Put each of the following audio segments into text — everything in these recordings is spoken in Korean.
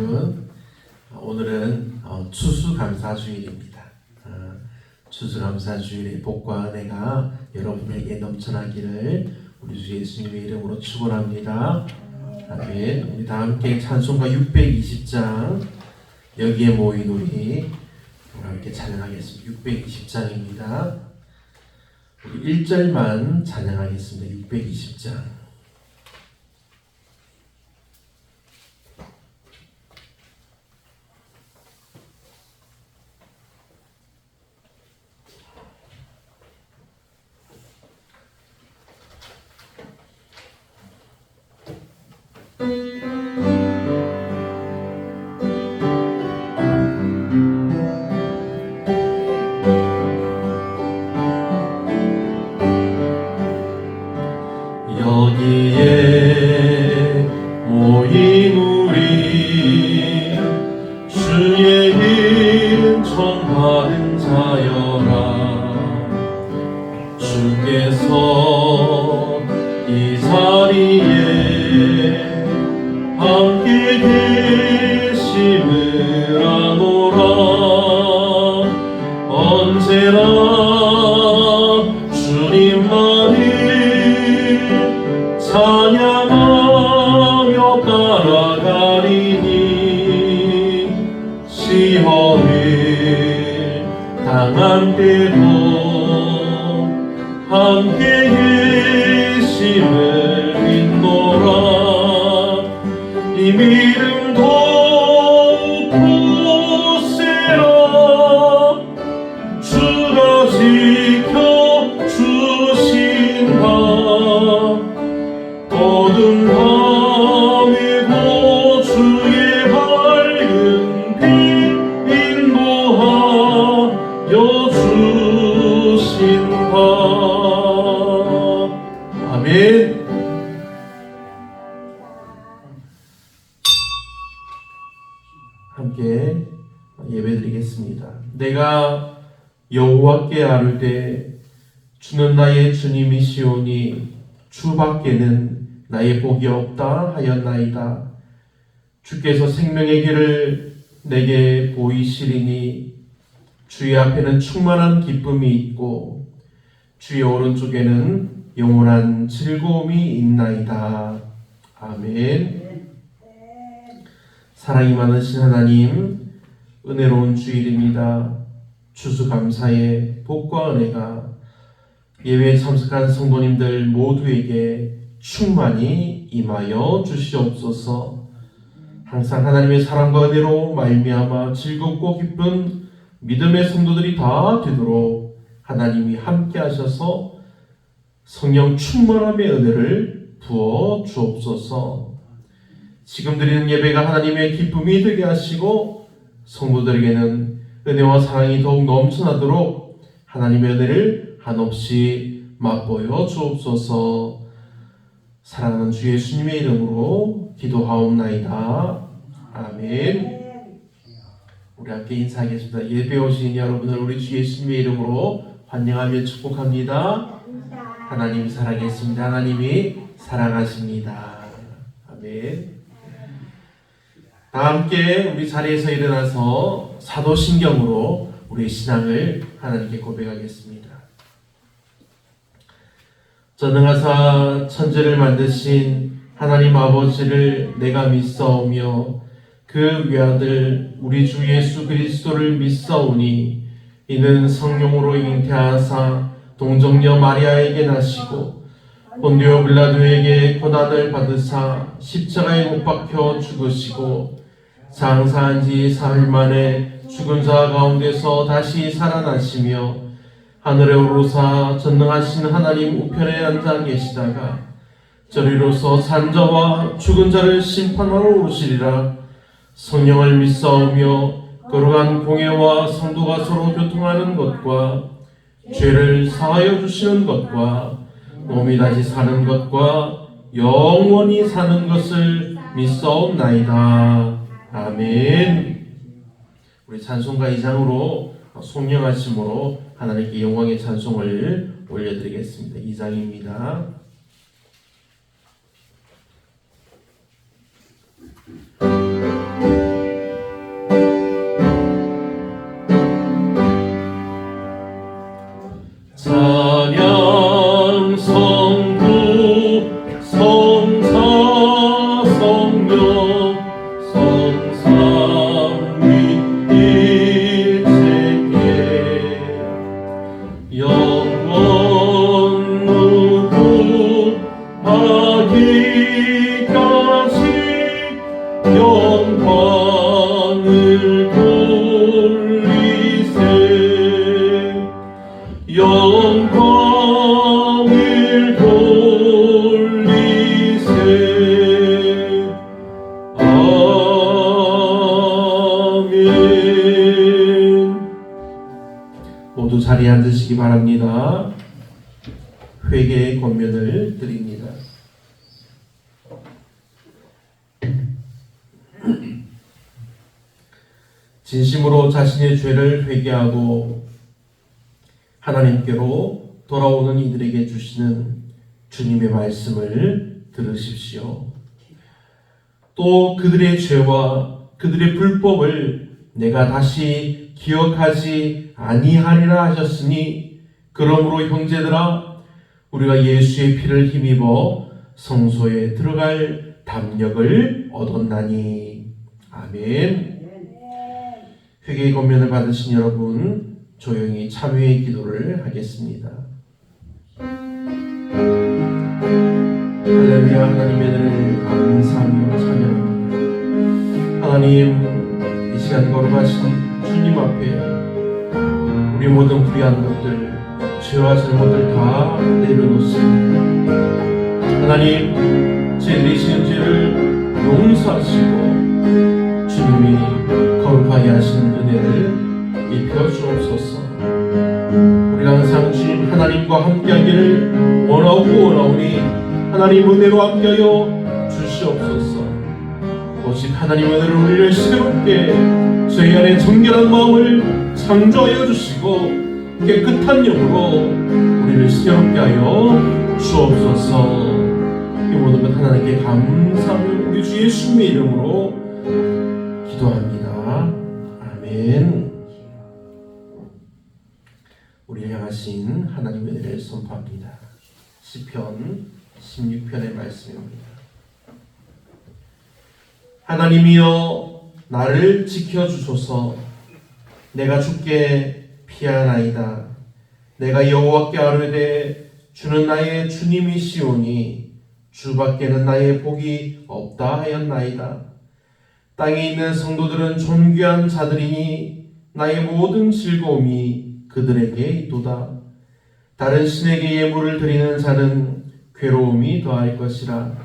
여러분. 오늘은 추수감사주일입니다. 추수감사주일의 복과 은혜가 여러분에게 넘쳐나기를 우리 주 예수님의 이름으로 축원합니다. 아멘. 우리 다 함께 찬송가 620장 여기에 모인 우리 함께 찬양하겠습니다. 620장입니다. 우리 1절만 찬양하겠습니다. 620장. 여기에 모인 우리 주의 이름 청받은 자여라. 주께서 이 자리에 함께 계심을 아노라. 언제나 주님만을 찬양하며 따라가리니 시험을 당한 때도 함께 계심을 믿노라. 이 믿음 더욱 굳세라. 주가 지켜주신다. 어두운 밤에도 주의 밝은 빛 인도하여 주신다. 아멘. 함께 예배드리겠습니다. 내가 여호와께 아뢰되 주는 나의 주님이시오니 주밖에는 나의 복이 없다 하였나이다. 주께서 생명의 길을 내게 보이시리니 주의 앞에는 충만한 기쁨이 있고 주의 오른쪽에는 영원한 즐거움이 있나이다. 아멘. 사랑이 많으신 하나님, 은혜로운 주일입니다. 추수감사의 복과 은혜가 예배에 참석한 성도님들 모두에게 충만히 임하여 주시옵소서. 항상 하나님의 사랑과 은혜로 말미암아 즐겁고 기쁜 믿음의 성도들이 다 되도록 하나님이 함께 하셔서 성령 충만함의 은혜를 부어 주옵소서. 지금 드리는 예배가 하나님의 기쁨이 되게 하시고 성도들에게는 은혜와 사랑이 더욱 넘쳐나도록 하나님의 은혜를 한없이 맛보여 주옵소서. 사랑하는 주 예수님의 이름으로 기도하옵나이다. 아멘. 우리 함께 인사하겠습니다. 예배 오신 여러분을 우리 주 예수님의 이름으로 환영하며 축복합니다. 하나님 사랑했습니다. 하나님이 사랑하십니다. 아멘. 다 함께 우리 자리에서 일어나서 사도신경으로 우리의 신앙을 하나님께 고백하겠습니다. 전능하사 천지를 만드신 하나님 아버지를 내가 믿사오며 그 외아들 우리 주 예수 그리스도를 믿사오니 이는 성령으로 잉태하사 동정녀 마리아에게 나시고 본디오 빌라도에게 고난을 받으사 십자가에 못 박혀 죽으시고 장사한 지 사흘 만에 죽은 자 가운데서 다시 살아나시며 하늘에 오르사 전능하신 하나님 우편에 앉아 계시다가 저리로서 산 자와 죽은 자를 심판하러 오시리라. 성령을 믿사오며 거룩한 공예와 성도가 서로 교통하는 것과 죄를 사하여 주시는 것과 몸이 다시 사는 것과 영원히 사는 것을 믿사옵나이다. 아멘. 우리 찬송가 2장으로 송영하심으로 하나님께 영광의 찬송을 올려드리겠습니다. 2장입니다. 영광을 돌리세 영광을 돌리세 아멘. 모두 자리에 앉으시기 바랍니다. 회개의 권면을 드립니다. 진심으로 자신의 죄를 회개하고 하나님께로 돌아오는 이들에게 주시는 주님의 말씀을 들으십시오. 또 그들의 죄와 그들의 불법을 내가 다시 기억하지 아니하리라 하셨으니, 그러므로 형제들아, 우리가 예수의 피를 힘입어 성소에 들어갈 담력을 얻었나니. 아멘. 회개의 권면을 받으신 여러분, 조용히 참회의 기도를 하겠습니다. 할렐루야. 하나님의 은혜를 감사하며 찬양합니다. 하나님, 이 시간 거룩하신 주님 앞에 우리 모든 불의한 것들, 죄와 잘못을 다 내려놓습니다. 하나님, 죄들이시는 죄를 용서하시고 주님이 거룩하게 하시는 은혜를 입혀 주옵소서. 우리가 항상 주님 하나님과 함께하기를 원하오니 하나님 은혜로 함께하여 주시옵소서. 오직 하나님 은혜로 우리를 새롭게 저희 안에 정결한 마음을 창조하여 주시고 깨끗한 영으로 우리를 새롭게 하여 주옵소서. 이 모든 것 하나님께 감사하며 우리 주 예수님의 이름으로 기도합니다. 아멘. 우리를 향하신 하나님의 은혜를 선포합니다. 시편 16편의 말씀입니다. 하나님이여, 나를 지켜주소서. 내가 주께 피하나이다. 내가 여호와께 아뢰되 주는 나의 주님이시오니 주밖에는 나의 복이 없다 하였나이다. 땅에 있는 성도들은 존귀한 자들이니 나의 모든 즐거움이 그들에게 있도다. 다른 신에게 예물을 드리는 자는 괴로움이 더할 것이라.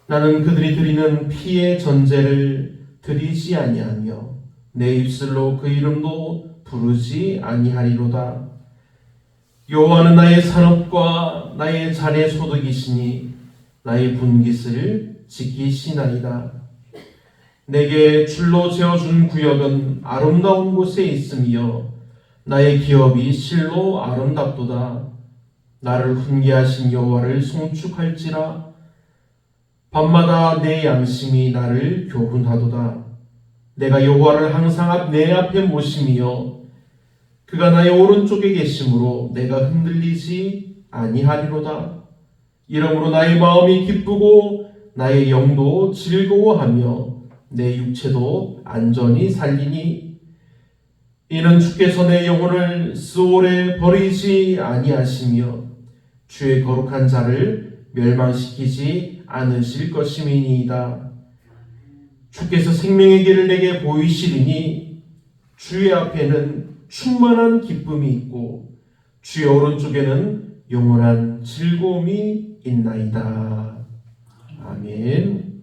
나는 그들이 드리는 피의 전제를 드리지 아니하며 내 입술로 그 이름도 부르지 아니하리로다. 여호와는 나의 산업과 나의 잔의 소득이시니 나의 분깃을 지키시나이다. 내게 줄로 재어준 구역은 아름다운 곳에 있으며 나의 기업이 실로 아름답도다. 나를 훈계하신 여호와를 송축할지라. 밤마다 내 양심이 나를 교훈하도다. 내가 여호와를 항상 내 앞에 모심이여 그가 나의 오른쪽에 계심으로 내가 흔들리지 아니하리로다. 이러므로 나의 마음이 기쁘고 나의 영도 즐거워하며 내 육체도 안전히 살리니, 이는 주께서 내 영혼을 스올에 버리지 아니하시며 주의 거룩한 자를 멸망시키지 않으실 것임이니이다. 주께서 생명의 길을 내게 보이시리니 주의 앞에는 충만한 기쁨이 있고 주의 오른쪽에는 영원한 즐거움이 있나이다. 아멘.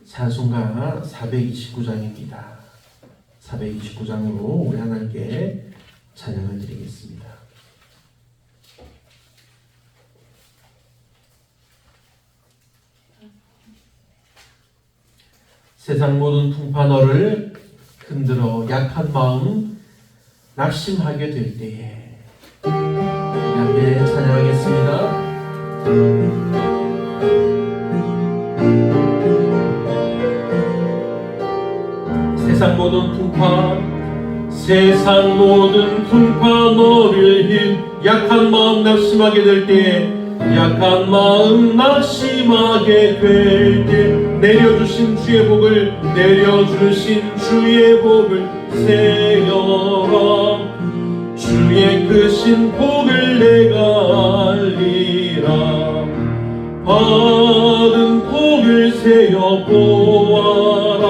찬송가 429장입니다. 429장으로 우리 하나님께 찬양을 드리겠습니다. 세상 모든 풍파 너를 흔들어 약한 마음 낙심하게 될 때에 우리 함께 찬양하겠습니다. 세상 모든 풍파 너를 약한 마음 낙심하게 될 때, 약한 마음 낙심하게 될 때 내려주신 주의 복을 세여라. 주의 크신 복을 내가 알리라. 받은 복을 세어 보아라.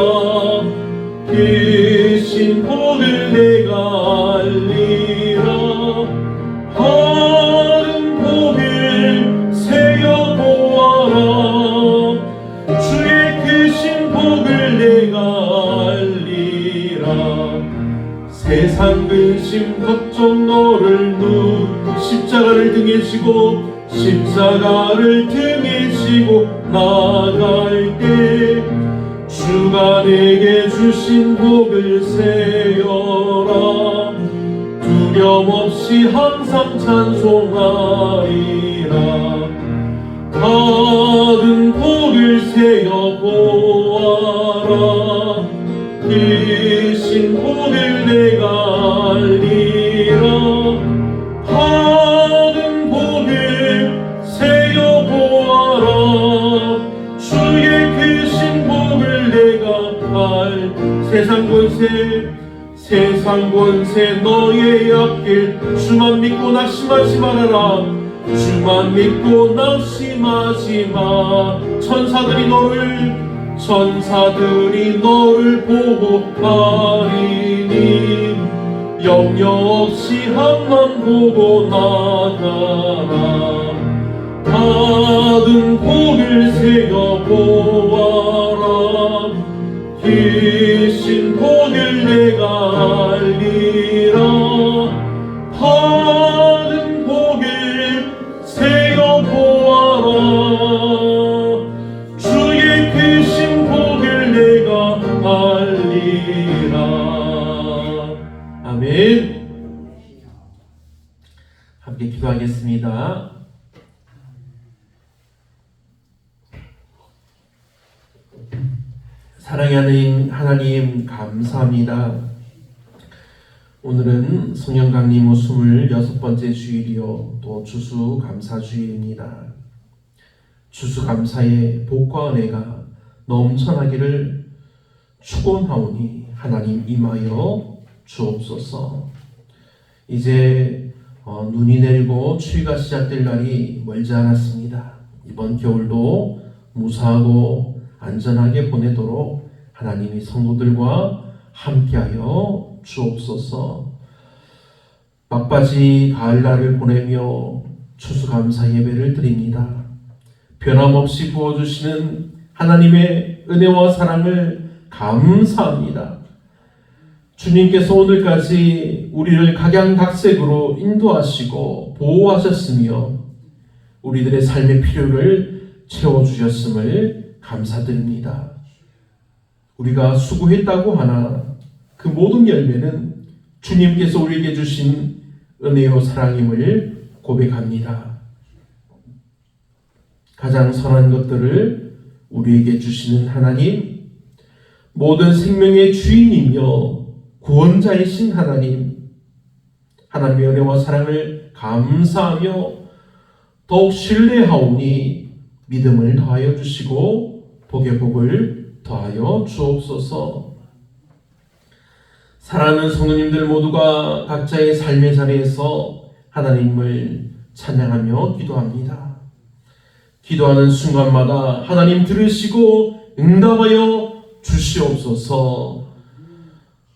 크신 복을 내가 알리라. 하늘 복을 세어 보아라. 주의 크신 복을 내가 알리라. 세상 근심 걱정 너를 십자가를 등에 지고 십자가를 등에 지고 나갈 때 주가 내게 주신 복을 세어라. 두려움 없이 항상 찬송하리라. 받은 복을 세어 보아라. 크신 복을 내가 알리라. 받은 복을 세어 보아라. 주의 크신 복을 내가 세상 권세 너의 앞길 주만 믿고 낙심하지 말아라. 주만 믿고 낙심하지 마. 천사들이 너를 보호하리니 염려 없이 앞만 보고 나가라. 받은 복을 세어 보아라. 크신 복을 내가 알리라. 받은 복을 세어 보아라. 주의 크신 복을 내가 알리라. 아멘. 함께 기도하겠습니다. 사랑하는 하나님 감사합니다. 오늘은 성령 강림 후 26번째 주일이요 또 추수감사주일입니다. 추수감사의 복과 은혜가 넘쳐나기를 축원하오니 하나님 임하여 주옵소서. 이제 눈이 내리고 추위가 시작될 날이 멀지 않았습니다. 이번 겨울도 무사하고 안전하게 보내도록 하나님이 성도들과 함께하여 주옵소서. 막바지 가을날을 보내며 추수감사 예배를 드립니다. 변함없이 부어주시는 하나님의 은혜와 사랑을 감사합니다. 주님께서 오늘까지 우리를 각양각색으로 인도하시고 보호하셨으며 우리들의 삶의 필요를 채워주셨음을 감사드립니다. 우리가 수고했다고 하나 그 모든 열매는 주님께서 우리에게 주신 은혜요 사랑임을 고백합니다. 가장 선한 것들을 우리에게 주시는 하나님, 모든 생명의 주인이며 구원자이신 하나님, 하나님의 은혜와 사랑을 감사하며 더욱 신뢰하오니 믿음을 더하여 주시고 복의 복을 더하여 주옵소서. 사랑하는 성도님들 모두가 각자의 삶의 자리에서 하나님을 찬양하며 기도합니다. 기도하는 순간마다 하나님 들으시고 응답하여 주시옵소서.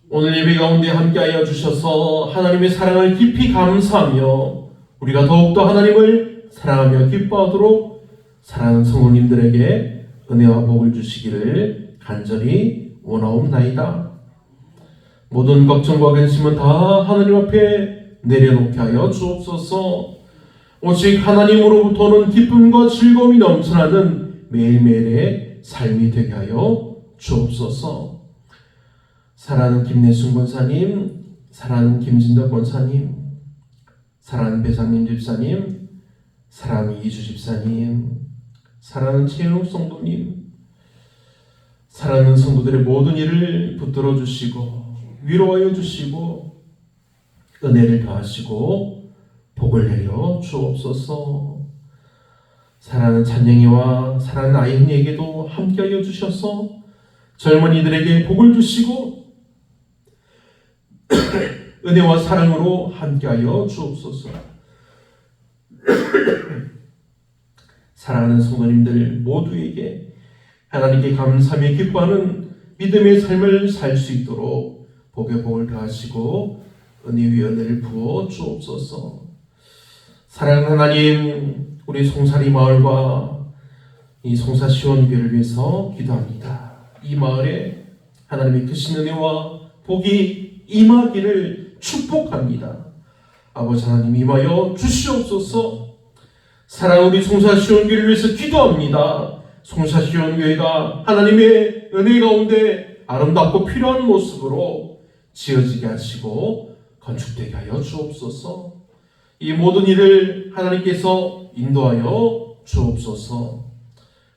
오늘 예배 가운데 함께하여 주셔서 하나님의 사랑을 깊이 감사하며 우리가 더욱더 하나님을 사랑하며 기뻐하도록 사랑하는 성도님들에게 은혜와 복을 주시기를 간절히 원하옵나이다. 모든 걱정과 근심은 다 하나님 앞에 내려놓게 하여 주옵소서. 오직 하나님으로부터는 기쁨과 즐거움이 넘쳐나는 매일매일의 삶이 되게 하여 주옵소서. 사랑하는 김내순 권사님, 사랑하는 김진덕 권사님, 사랑하는 배상님 집사님, 사랑하는 이주 집사님, 사랑하는 최영욱 성도님, 사랑하는 성도들의 모든 일을 붙들어 주시고 위로하여 주시고 은혜를 더하시고 복을 내려 주옵소서. 사랑하는 찬영이와 사랑하는 아이언니에게도 함께하여 주셔서 젊은이들에게 복을 주시고 은혜와 사랑으로 함께하여 주옵소서. 사랑하는 성도님들 모두에게 하나님께 감사하며 기뻐하는 믿음의 삶을 살 수 있도록 복의 복을 더하시고 은혜 위에 은혜를 부어 주옵소서. 사랑하는 하나님, 우리 송사리 마을과 이 송사 시원교회를 위해서 기도합니다. 이 마을에 하나님의 크신 은혜와 복이 임하기를 축복합니다. 아버지 하나님, 임하여 주시옵소서. 사랑하는 우리 송사 시원교회를 위해서 기도합니다. 송사 시원교회가 하나님의 은혜 가운데 아름답고 필요한 모습으로 지어지게 하시고 건축되게 하여 주옵소서. 이 모든 일을 하나님께서 인도하여 주옵소서.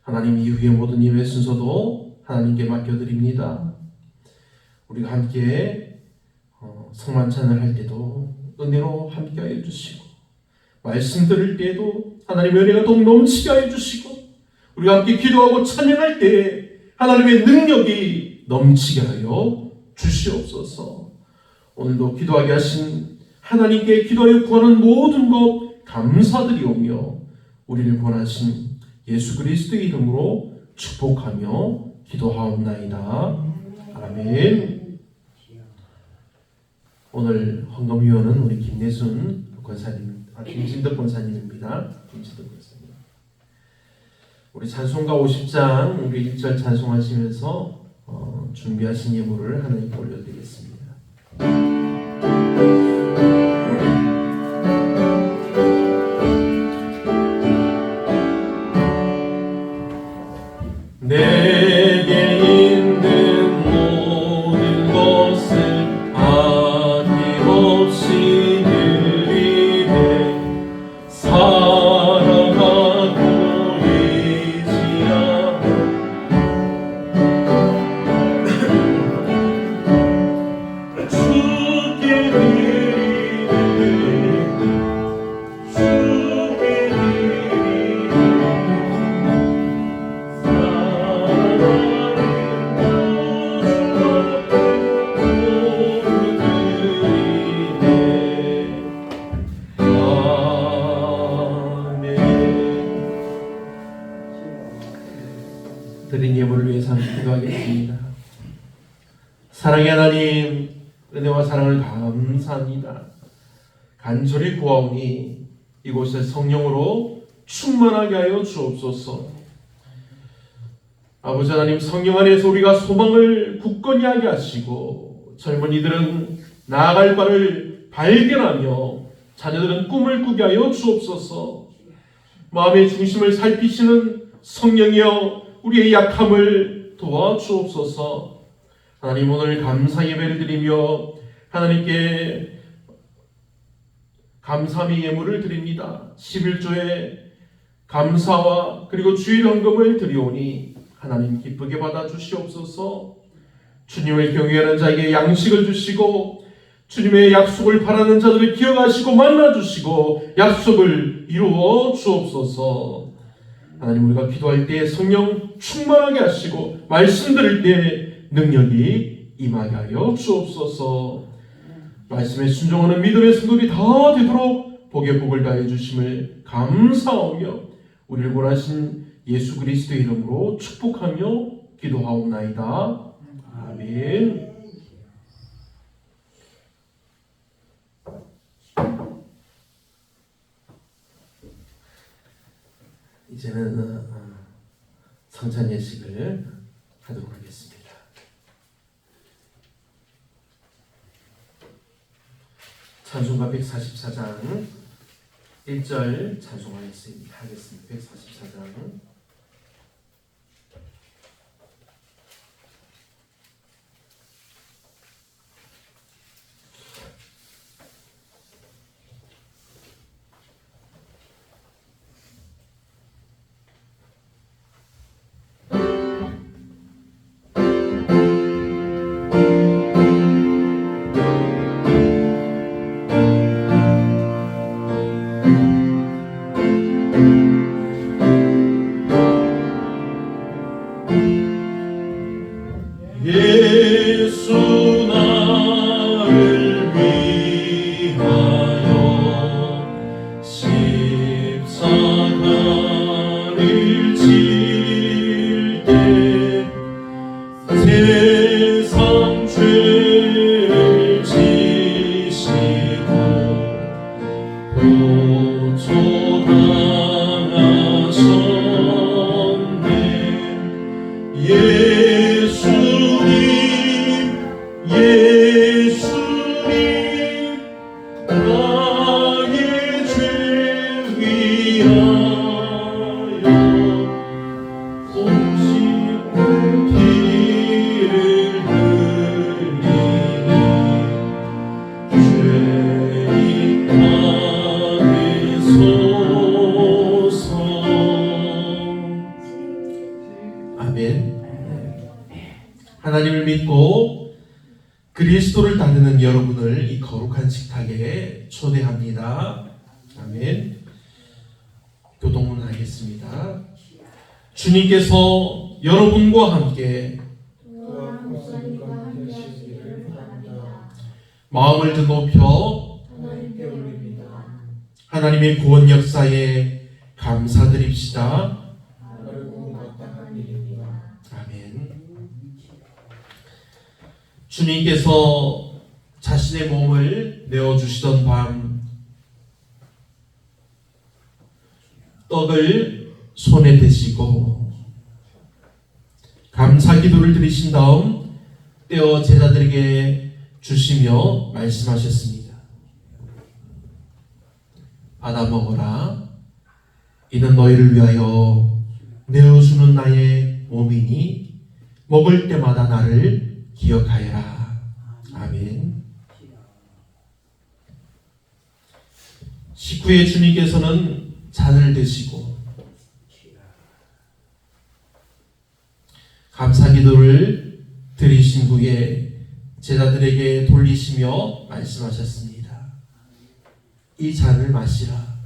하나님, 이후의 모든 예배 순서도 하나님께 맡겨드립니다. 우리가 함께 성만찬을 할 때도 은혜로 함께하여 주시고, 말씀 들을 때에도 하나님의 은혜가 더욱 넘치게 하여 주시고, 우리가 함께 기도하고 찬양할 때에 하나님의 능력이 넘치게 하여 주시옵소서. 오늘도 기도하게 하신 하나님께 기도하여 구하는 모든 것 감사드리오며 우리를 구원하신 예수 그리스도의 이름으로 축복하며 기도하옵나이다. 아멘. 오늘 헌금위원은 우리 김내순 권사님, 김진덕 권사님입니다. 김진덕 권사님. 우리 찬송가 50장 우리 1절 찬송하시면서 준비하신 예물을 하나님께 올려드리겠습니다. 내게 있는 모든 것을 아낌없이 드리되 살아가고 있지라. 주께 드린 예물을 위해서 기도하겠습니다. 사랑의 하나님, 은혜와 사랑을 감사합니다. 간절히 구하오니 이곳을 성령으로 충만하게 하여 주옵소서. 아버지 하나님, 성령 안에서 우리가 소망을 굳건히 하게 하시고, 젊은이들은 나아갈 바를 발견하며 자녀들은 꿈을 꾸게 하여 주옵소서. 마음의 중심을 살피시는 성령이여 우리의 약함을 도와주옵소서. 하나님, 오늘 감사 예배를 드리며 하나님께 감사의 예물을 드립니다. 11조의 감사와 그리고 주일 헌금을 드리오니 하나님 기쁘게 받아 주시옵소서. 주님을 경외하는 자에게 양식을 주시고 주님의 약속을 바라는 자들을 기억하시고 만나 주시고 약속을 이루어 주옵소서. 하나님, 우리가 기도할 때 성령 충만하게 하시고 말씀 들을 때 능력이 임하게 하여 주옵소서. 말씀에 순종하는 믿음의 성도들이 다 되도록 복의 복을 다해 주심을 감사하며 우리를 구원하신 예수 그리스도의 이름으로 축복하며 기도하옵나이다. 아멘. 이제는 성찬 예식을 하도록 하겠습니다. 찬송가 144장 1절 찬송하겠습니다. 144장 예수 나를 위하여 십자가를 질 때 세상 죄를 지시고 보초당하셨네. 예수님 나의 죄 위하여 옥시는 피를 흘리니 죄인 받으소서. 아멘. 하나님을 믿고 그리스도를 따르는 여러분을 이 거룩한 식탁에 초대합니다. 아멘. 교동문 하겠습니다. 주님께서 여러분과 함께 마음을 더 높여 하나님의 구원 역사에 감사드립시다. 아멘. 주님께서 자신의 몸을 내어주시던 밤 떡을 손에 드시고 감사 기도를 드리신 다음 떼어 제자들에게 주시며 말씀하셨습니다. 받아 먹어라. 이는 너희를 위하여 내어주는 나의 몸이니 먹을 때마다 나를 기억하여라. 아멘. 식후에 주님께서는 잔을 드시고 감사 기도를 드리신 후에 제자들에게 돌리시며 말씀하셨습니다. 이 잔을 마시라.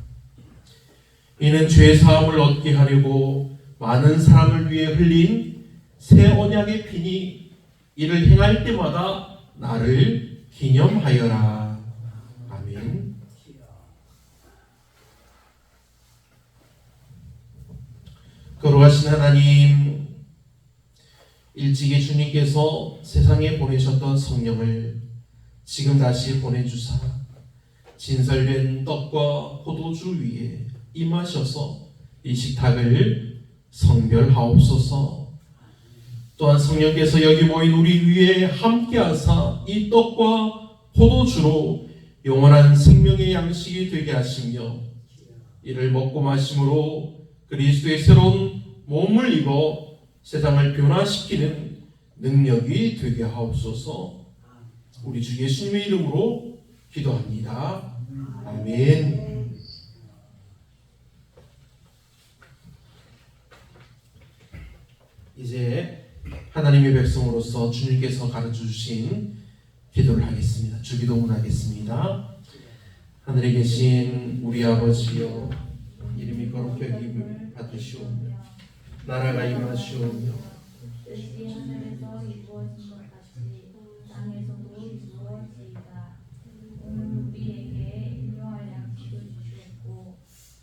이는 죄 사함을 얻게 하려고 많은 사람을 위해 흘린 새 언약의 피니 이를 행할 때마다 나를 기념하여라. 아멘. 거룩하신 하나님, 일찍이 주님께서 세상에 보내셨던 성령을 지금 다시 보내주사 진설된 떡과 포도주 위에 임하셔서 이 식탁을 성별하옵소서. 또한 성령께서 여기 모인 우리 위에 함께하사 이 떡과 포도주로 영원한 생명의 양식이 되게 하시며 이를 먹고 마심으로 그리스도의 새로운 몸을 입어 세상을 변화시키는 능력이 되게 하옵소서. 우리 주 예수님의 이름으로 기도합니다. 아멘. 이제 하나님의 백성으로서 주님께서 가르쳐 주신 기도를 하겠습니다. 주기도문 하겠습니다. 하늘에 계신 우리 아버지여, 이름이 거룩히 여김을 받으시오며 나라가 임하시오며 뜻이 하늘에서 이루어진 것 같이 땅에서도 이루어지이다. 오늘 우리에게 일용할 양식을 주시옵고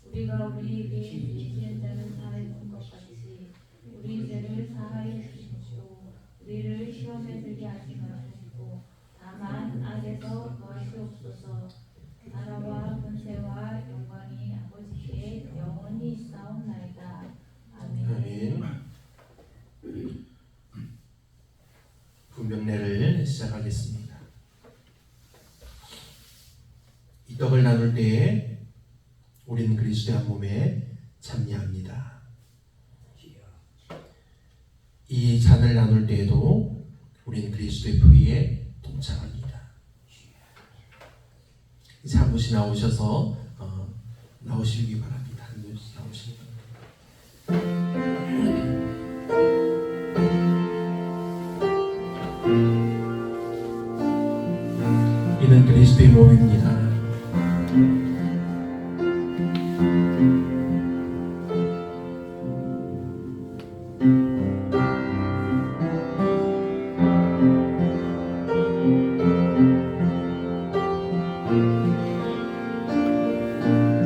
우리가 우리에게 죄지은 자를 사하여 준 것 같이 우리 죄를 사하여 주시옵고 우리를 시험에 들게 하지 마시고 다만 악에서 구하시옵소서. 나라와 권세와 영광이 아버지께 영원히 있사옵나이다. 아멘. 아멘. 분명례를 시작하겠습니다. 이 떡을 나눌 때에 우리는 그리스도의 한 몸에 참여합니다. 이 잔을 나눌 때에도 우리는 그리스도의 피에 동참합니다. 이제 한 분씩 나오셔서 나오시기 바랍니다. 한 분씩 나오시기 바랍니다. 이는 그리스도의 몸입니다.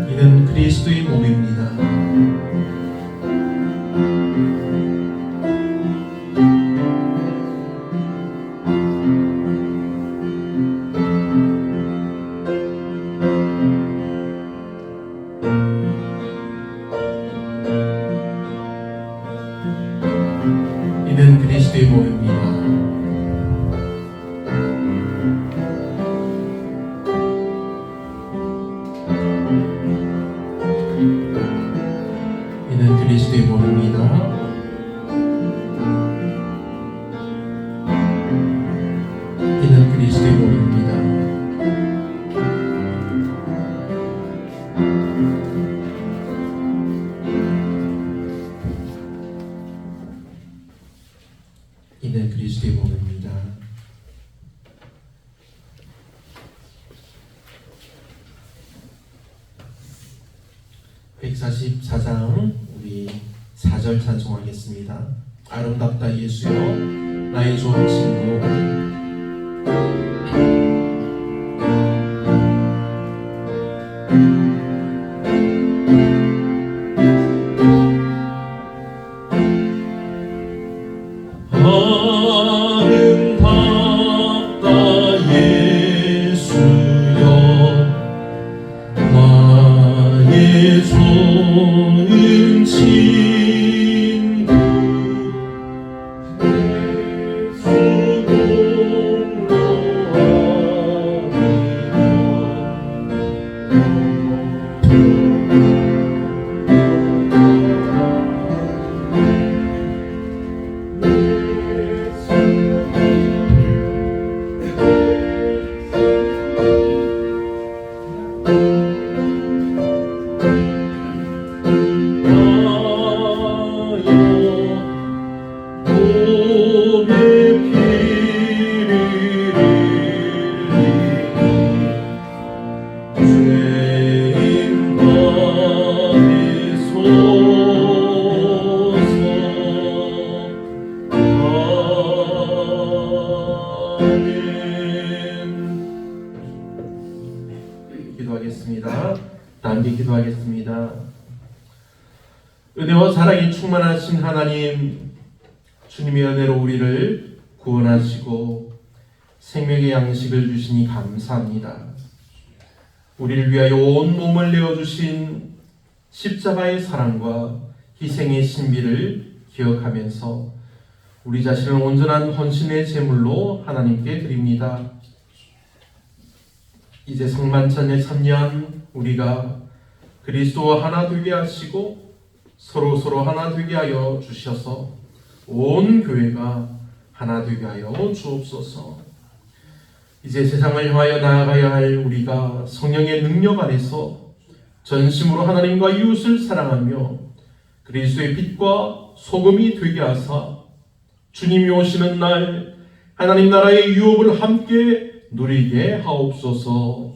이는 그리스도의 몸입니다. 이는 그리스도의 몸입니다. 이는 그리스도의 몸입니다. 이는 그리스도의 몸입니다. (144장) 우리 4절 찬송하겠습니다. 아름답다 예수여 나의 좋은 친구. 기도하겠습니다. 다 함께 기도하겠습니다. 은혜와 사랑이 충만하신 하나님, 주님의 은혜로 우리를 구원하시고 생명의 양식을 주시니 감사합니다. 우리를 위하여 온 몸을 내어주신 십자가의 사랑과 희생의 신비를 기억하면서 우리 자신을 온전한 헌신의 제물로 하나님께 드립니다. 이제 성만찬에 참여한 우리가 그리스도와 하나 되게 하시고 서로 하나 되게 하여 주셔서 온 교회가 하나 되게 하여 주옵소서. 이제 세상을 향하여 나아가야 할 우리가 성령의 능력 안에서 전심으로 하나님과 이웃을 사랑하며 그리스도의 빛과 소금이 되게 하사 주님이 오시는 날 하나님 나라의 유업을 함께 누리게 하옵소서.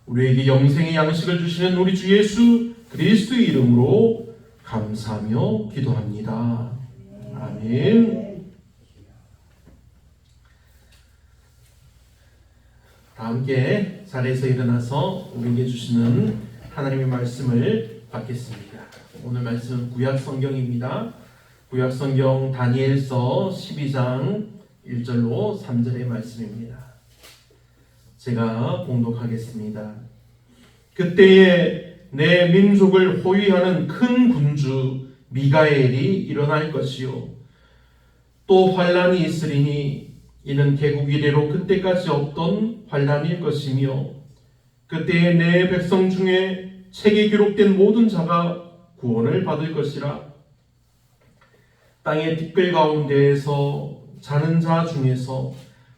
우리에게 영생의 양식을 주시는 우리 주 예수 그리스도의 이름으로 감사하며 기도합니다. 아멘. 다 함께 자리에서 일어나서 우리에게 주시는 하나님의 말씀을 받겠습니다. 오늘 말씀은 구약 성경입니다. 구약 성경 다니엘서 12장 1절로 3절의 말씀입니다. 제가 봉독하겠습니다. 그때에 내 민족을 호위하는 큰 군주 미가엘이 일어날 것이요 또 환란이 있으리니 이는 개국 이래로 그때까지 없던 환란일 것이며 그때에 내 백성 중에 책에 기록된 모든 자가 구원을 받을 것이라. 땅의 티끌 가운데에서 자는 자 중에서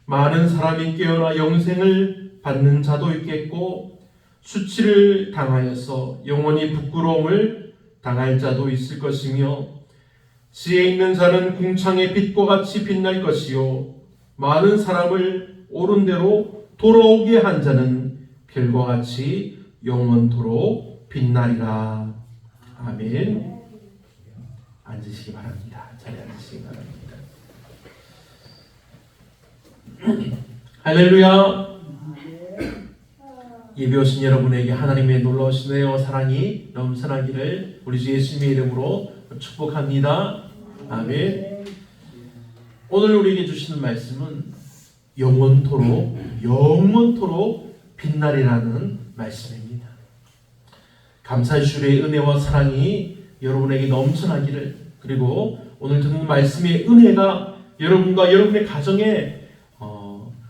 많은 사람이 깨어나 영생을 받는 자도 있겠고 수치를 당하여서 영원히 부끄러움을 당할 자도 있을 것이며 지혜 있는 자는 궁창의 빛과 같이 빛날 것이요 많은 사람을 옳은 대로 돌아오게 한 자는 별과 같이 영원토록 빛나리라. 아멘. 앉으시기 바랍니다. 자리에 앉으시기 바랍니다. 할렐루야. 예배 오신 여러분에게 하나님의 놀라우신 은혜와 사랑이 넘쳐나기를 우리 주 예수님의 이름으로 축복합니다. 아멘. 오늘 우리에게 주시는 말씀은 영원토록 빛나리라는 말씀입니다. 감사의 주의 은혜와 사랑이 여러분에게 넘쳐나기를, 그리고 오늘 듣는 말씀의 은혜가 여러분과 여러분의 가정에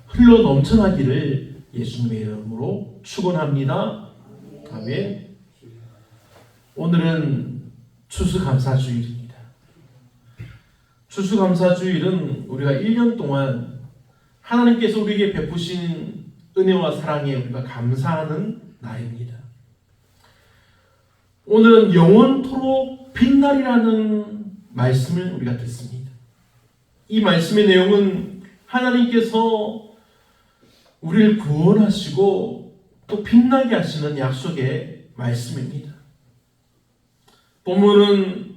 흘러 넘쳐나기를 예수님의 이름으로 축원합니다. 아멘. 오늘은 추수감사주일입니다. 추수감사주일은 우리가 1년 동안 하나님께서 우리에게 베푸신 은혜와 사랑에 우리가 감사하는 날입니다. 오늘은 영원토록 빛날이라는 말씀을 우리가 듣습니다. 이 말씀의 내용은 하나님께서 우리를 구원하시고 또 빛나게 하시는 약속의 말씀입니다. 본문은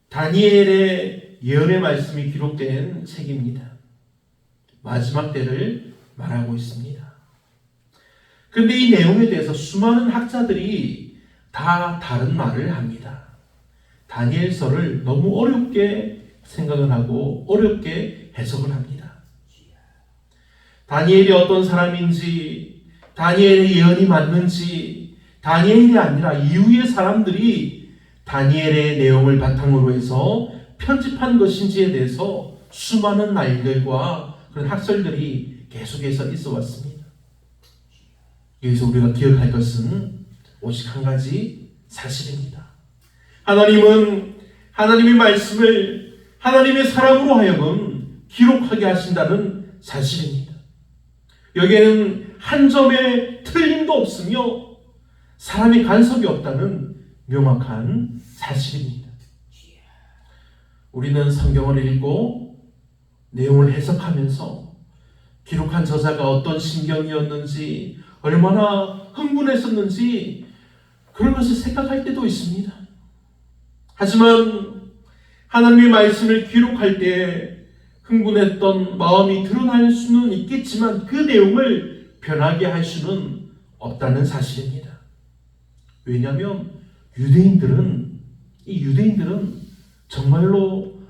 다니엘의 예언의 말씀이 기록된 책입니다. 마지막 때를 말하고 있습니다. 그런데 이 내용에 대해서 수많은 학자들이 다 다른 말을 합니다. 다니엘서를 너무 어렵게 생각을 하고 어렵게 해석을 합니다. 다니엘이 어떤 사람인지, 다니엘의 예언이 맞는지, 다니엘이 아니라 이후의 사람들이 다니엘의 내용을 바탕으로 해서 편집한 것인지에 대해서 수많은 말들과 그런 학설들이 계속해서 있어 왔습니다. 여기서 우리가 기억할 것은 오직 한 가지 사실입니다. 하나님은 하나님의 말씀을 하나님의 사람으로 하여금 기록하게 하신다는 사실입니다. 여기에는 한 점의 틀림도 없으며 사람의 간섭이 없다는 명확한 사실입니다. 우리는 성경을 읽고 내용을 해석하면서 기록한 저자가 어떤 심경이었는지, 얼마나 흥분했었는지 그런 것을 생각할 때도 있습니다. 하지만 하나님의 말씀을 기록할 때 흥분했던 마음이 드러날 수는 있겠지만 그 내용을 변하게 할 수는 없다는 사실입니다. 왜냐하면 유대인들은 정말로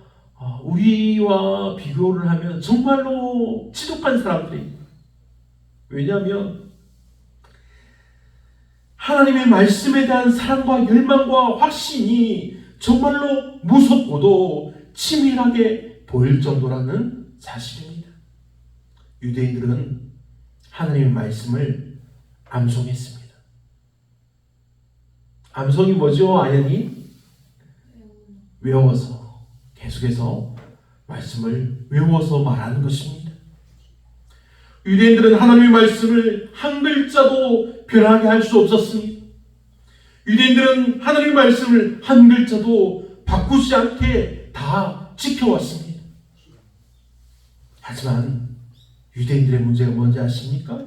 우리와 비교를 하면 정말로 지독한 사람들입니다. 왜냐하면 하나님의 말씀에 대한 사랑과 열망과 확신이 정말로 무섭고도 치밀하게 보일 정도라는 사실입니다. 유대인들은 하나님의 말씀을 암송했습니다. 암송이 뭐죠? 아연이 외워서 계속해서 말씀을 외워서 말하는 것입니다. 유대인들은 하나님의 말씀을 한 글자도 변하게 할 수 없었습니다. 유대인들은 하나님의 말씀을 한 글자도 바꾸지 않게 다 지켜왔습니다. 하지만 유대인들의 문제가 뭔지 아십니까?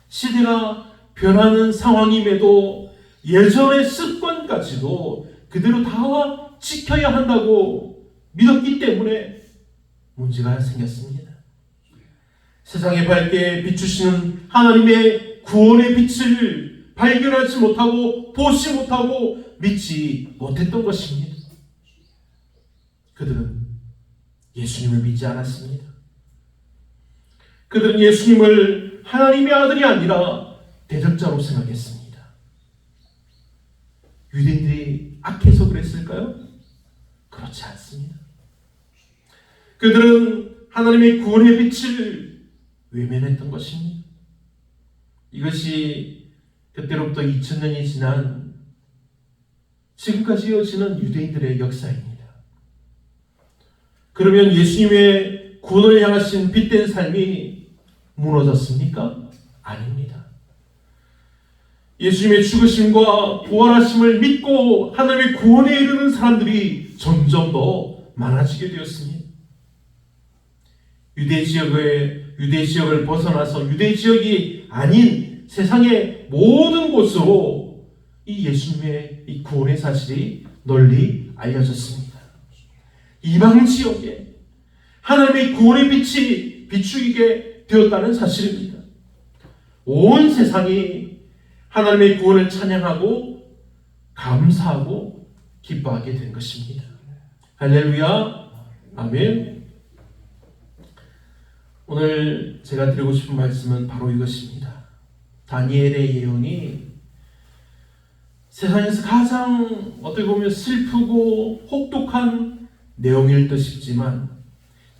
시대가 변하는 상황임에도 예전의 습관까지도 그대로 다 지켜야 한다고 믿었기 때문에 문제가 생겼습니다. 세상에 밝게 비추시는 하나님의 구원의 빛을 발견하지 못하고 보지 못하고 믿지 못했던 것입니다. 그들은 예수님을 믿지 않았습니다. 그들은 예수님을 하나님의 아들이 아니라 대적자로 생각했습니다. 유대인들이 악해서 그랬을까요? 그렇지 않습니다. 그들은 하나님의 구원의 빛을 외면했던 것입니다. 이것이 그때로부터 2000년이 지난 지금까지 이어지는 유대인들의 역사입니다. 그러면 예수님의 구원을 향하신 빛된 삶이 무너졌습니까? 아닙니다. 예수님의 죽으심과 부활하심을 믿고 하나님의 구원에 이르는 사람들이 점점 더 많아지게 되었습니다. 유대 지역을 벗어나서 유대 지역이 아닌 세상의 모든 곳으로 이 예수님의 이 구원의 사실이 널리 알려졌습니다. 이방 지역에 하나님의 구원의 빛이 비추이게 되었다는 사실입니다. 온 세상이 하나님의 구원을 찬양하고 감사하고 기뻐하게 된 것입니다. 할렐루야, 아멘. 오늘 제가 드리고 싶은 말씀은 바로 이것입니다. 다니엘의 예언이 세상에서 가장 어떻게 보면 슬프고 혹독한 내용일 듯 싶지만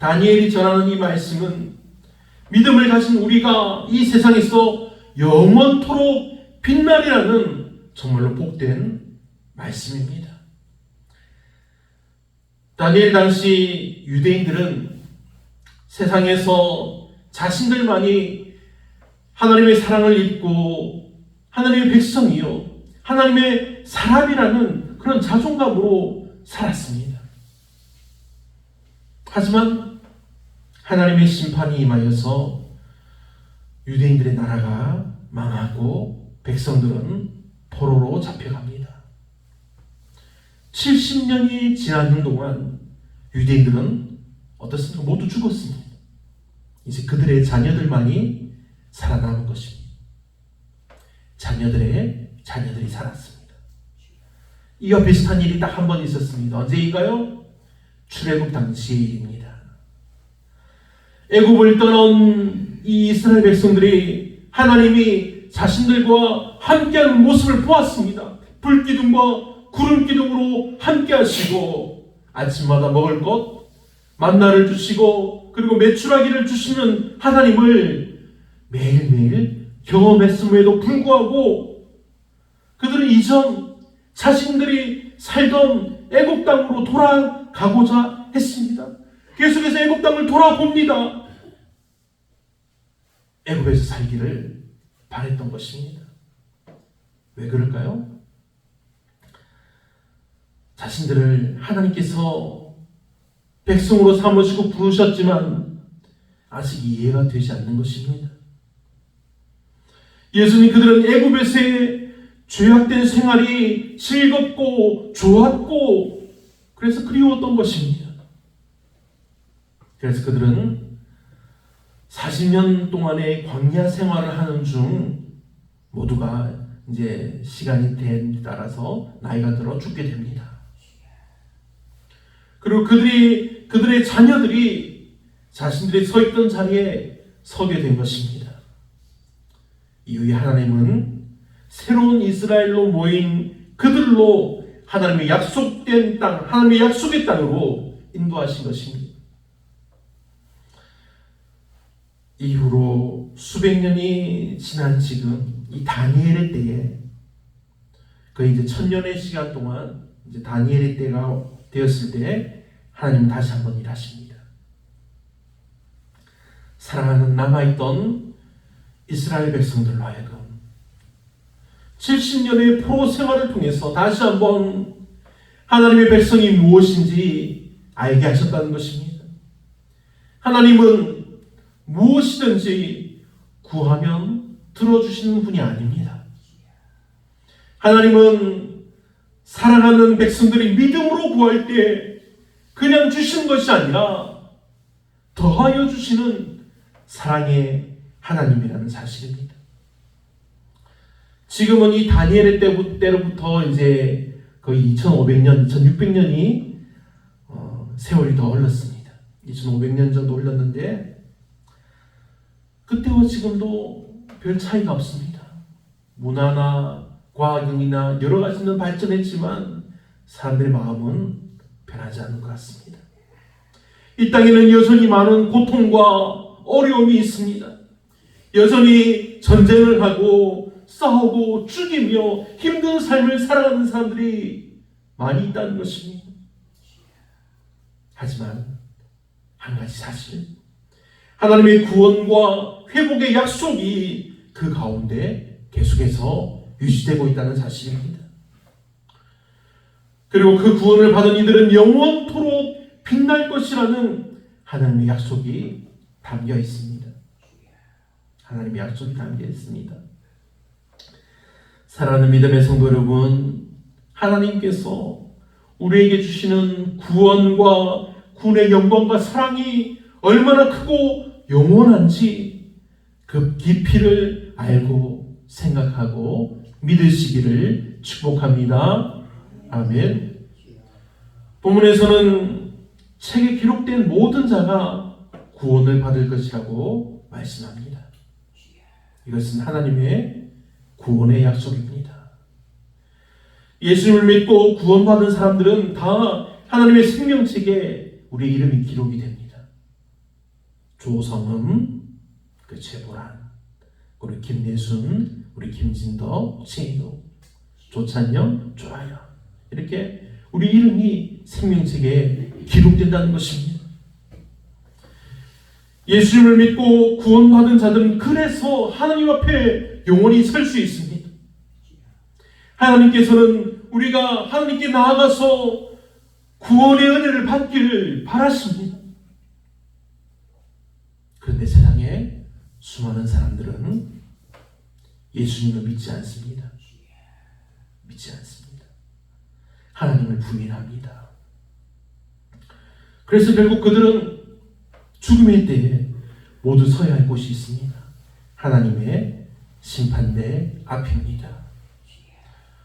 다니엘이 전하는 이 말씀은 믿음을 가진 우리가 이 세상에서 영원토록 빛나리라는 정말로 복된 말씀입니다. 다니엘 당시 유대인들은 세상에서 자신들만이 하나님의 사랑을 입고 하나님의 백성이요 하나님의 사람이라는 그런 자존감으로 살았습니다. 하지만 하나님의 심판이 임하여서 유대인들의 나라가 망하고 백성들은 포로로 잡혀갑니다. 70년이 지나는 동안 유대인들은 어떻습니까? 모두 죽었습니다. 이제 그들의 자녀들만이 살아남은 것입니다. 자녀들이 살았습니다. 이와 비슷한 일이 딱 한 번 있었습니다. 언제인가요? 출애굽 당시의 일입니다. 애굽을 떠나온 이 이스라엘 백성들이 하나님이 자신들과 함께하는 모습을 보았습니다. 불기둥과 구름기둥으로 함께하시고 아침마다 먹을 것 만나를 주시고 그리고 메추라기를 주시는 하나님을 매일매일 경험했음에도 불구하고 그들은 이전 자신들이 살던 애굽 땅으로 돌아가고자 했습니다. 계속해서 애굽 땅을 돌아봅니다. 애굽에서 살기를 바랬던 것입니다. 왜 그럴까요? 자신들을 하나님께서 백성으로 삼으시고 부르셨지만 아직 이해가 되지 않는 것입니다. 예수님 그들은 애굽에서의 죄악된 생활이 즐겁고 좋았고 그래서 그리웠던 것입니다. 그래서 그들은 40년 동안의 광야 생활을 하는 중 모두가 이제 시간이 됨에 따라서 나이가 들어 죽게 됩니다. 그리고 그들의 자녀들이 자신들이 서 있던 자리에 서게 된 것입니다. 이후에 하나님은 새로운 이스라엘로 모인 그들로 하나님의 약속된 땅, 하나님의 약속의 땅으로 인도하신 것입니다. 이후로 수백 년이 지난 지금 이 다니엘의 때에 거의 이제 1000년의 시간 동안 이제 다니엘의 때가 되었을 때 하나님은 다시 한번 일하십니다. 사랑하는 남아있던 이스라엘 백성들로 하여금 70년의 포로 생활을 통해서 다시 한번 하나님의 백성이 무엇인지 알게 하셨다는 것입니다. 하나님은 무엇이든지 구하면 들어주시는 분이 아닙니다. 하나님은 사랑하는 백성들이 믿음으로 구할 때 그냥 주시는 것이 아니라 더하여 주시는 사랑의 하나님이라는 사실입니다. 지금은 이 다니엘의 때로부터 이제 거의 2500년, 2600년이 세월이 더 흘렀습니다. 2500년 정도 흘렀는데 그때와 지금도 별 차이가 없습니다. 문화나 과학이나 여러 가지는 발전했지만 사람들의 마음은 변하지 않는 것 같습니다. 이 땅에는 여전히 많은 고통과 어려움이 있습니다. 여전히 전쟁을 하고 싸우고 죽이며 힘든 삶을 살아가는 사람들이 많이 있다는 것입니다. 하지만 한 가지 사실, 하나님의 구원과 회복의 약속이 그 가운데 계속해서 유지되고 있다는 사실입니다. 그리고 그 구원을 받은 이들은 영원토록 빛날 것이라는 하나님의 약속이 담겨 있습니다. 하나님의 약속이 담겨 있습니다. 사랑하는 믿음의 성도 여러분, 하나님께서 우리에게 주시는 구원과 구원의 영광과 사랑이 얼마나 크고 영원한지 그 깊이를 알고 생각하고 믿으시기를 축복합니다. 아멘. 본문에서는 책에 기록된 모든 자가 구원을 받을 것이라고 말씀합니다. 이것은 하나님의 구원의 약속입니다. 예수님을 믿고 구원받은 사람들은 다 하나님의 생명책에 우리의 이름이 기록이 됩니다. 조성음, 그 최보란, 우리 김예순, 우리 김진덕, 최인우, 조찬영, 조아야, 이렇게 우리 이름이 생명책에 기록된다는 것입니다. 예수님을 믿고 구원받은 자들은 그래서 하나님 앞에 영원히 설 수 있습니다. 하나님께서는 우리가 하나님께 나아가서 구원의 은혜를 받기를 바라십니다. 그런데 세상에 수많은 사람들은 예수님을 믿지 않습니다. 믿지 않습니다. 하나님을 부인합니다. 그래서 결국 그들은 죽음의 때에 모두 서야 할 곳이 있습니다. 하나님의 심판대 앞입니다.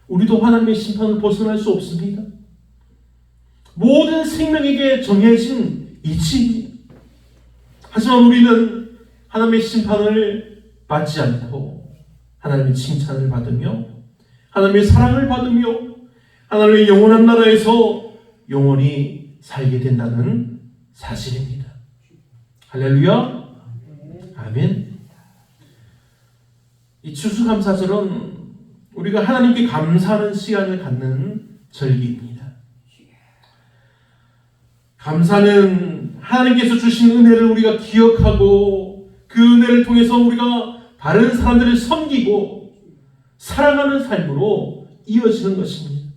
우리도 하나님의 심판을 벗어날 수 없습니다. 모든 생명에게 정해진 이치입니다. 하지만 우리는 하나님의 심판을 받지 않고 하나님의 칭찬을 받으며 하나님의 사랑을 받으며 하나님의 영원한 나라에서 영원히 살게 된다는 사실입니다. 할렐루야. 아멘. 이 추수감사절은 우리가 하나님께 감사하는 시간을 갖는 절기입니다. 감사는 하나님께서 주신 은혜를 우리가 기억하고 그 은혜를 통해서 우리가 다른 사람들을 섬기고 사랑하는 삶으로 이어지는 것입니다.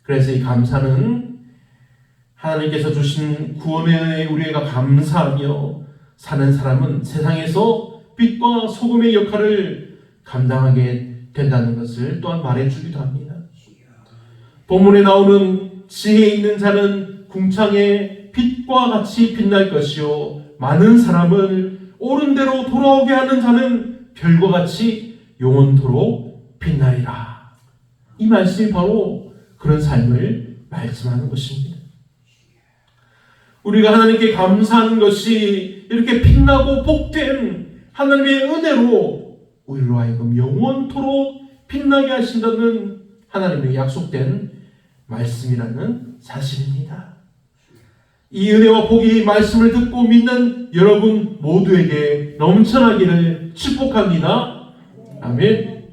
그래서 이 감사는 하나님께서 주신 구원의 은혜에 우리가 감사하며 사는 사람은 세상에서 빛과 소금의 역할을 감당하게 된다는 것을 또한 말해주기도 합니다. 본문에 나오는 지혜 있는 자는 궁창의 빛과 같이 빛날 것이요 많은 사람을 옳은 대로 돌아오게 하는 자는 별과 같이 영원토록 빛나리라. 이 말씀이 바로 그런 삶을 말씀하는 것입니다. 우리가 하나님께 감사하는 것이 이렇게 빛나고 복된 하나님의 은혜로 우리로 하여금 영원토록 빛나게 하신다는 하나님의 약속된 말씀이라는 사실입니다. 이 은혜와 복이 말씀을 듣고 믿는 여러분 모두에게 넘쳐나기를 축복합니다. 아멘.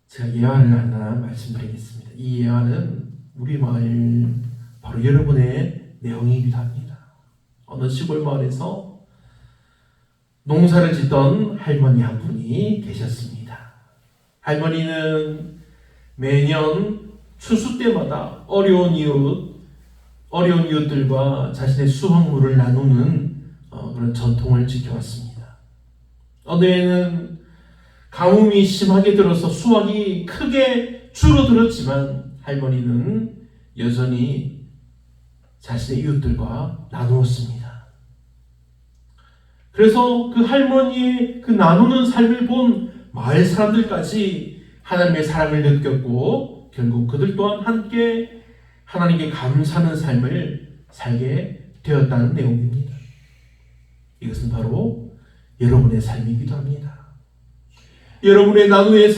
제가 예화를 하나 말씀드리겠습니다. 이 예화는 우리 마을 바로 여러분의 내용이기도 합니다. 어느 시골 마을에서 농사를 짓던 할머니 한 분이 계셨습니다. 할머니는 매년 추수 때마다 어려운 이웃들과 자신의 수확물을 나누는 그런 전통을 지켜왔습니다. 어느 해는 가뭄이 심하게 들어서 수확이 크게 줄어들었지만 할머니는 여전히 자신의 이웃들과 나누었습니다. 그래서 그 할머니의 그 나누는 삶을 본 마을 사람들까지 하나님의 사랑을 느꼈고 결국 그들 또한 함께 하나님께 감사하는 삶을 살게 되었다는 내용입니다. 이것은 바로 여러분의 삶이기도 합니다. 여러분의 나누의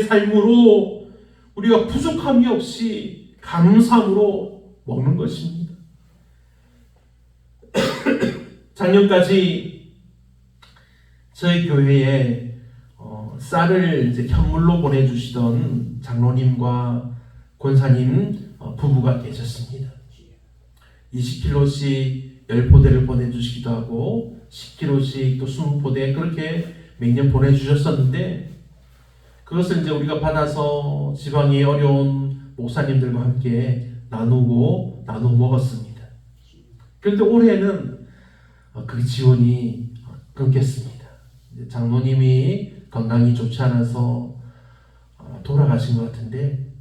삶으로 우리가 부족함이 없이 감사함으로 먹는 것입니다. 작년까지 저희 교회에 쌀을 이제 현물로 보내주시던 장로님과 권사님 부부가 계셨습니다. 20kg씩 10포대를 보내주시기도 하고 10kg씩 또 20포대 그렇게 매년 보내주셨었는데 그것을 이제 우리가 받아서 지방의 어려운 목사님들과 함께 나누어 먹었습니다. 그런데 올해는 그 지원이 끊겼습니다. 장로님이 건강이 좋지 않아서 돌아가신 것 같은데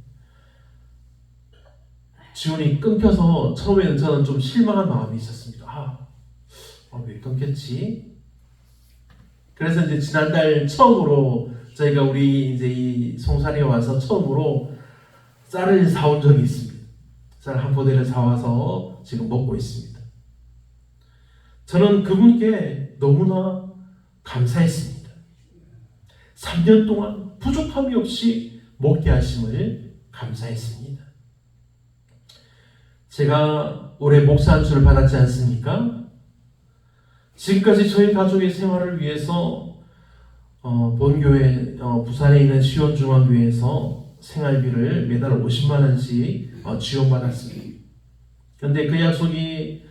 지원이 끊겨서 처음에는 저는 좀 실망한 마음이 있었습니다. 왜 끊겼지? 그래서 이제 지난달 처음으로 저희가 우리 이제 이 송산에 와서 처음으로 쌀을 사온 적이 있습니다. 쌀 한 포대를 사와서 지금 먹고 있습니다. 저는 그분께 너무나 감사했습니다. 3년 동안 부족함이 없이 먹게 하심을 감사했습니다. 제가 올해 목사 안수를 받았지 않습니까? 지금까지 저희 가족의 생활을 위해서 본교회 부산에 있는 시원중앙교회에서 생활비를 매달 50만 원씩 지원받았습니다. 그런데 그 약속이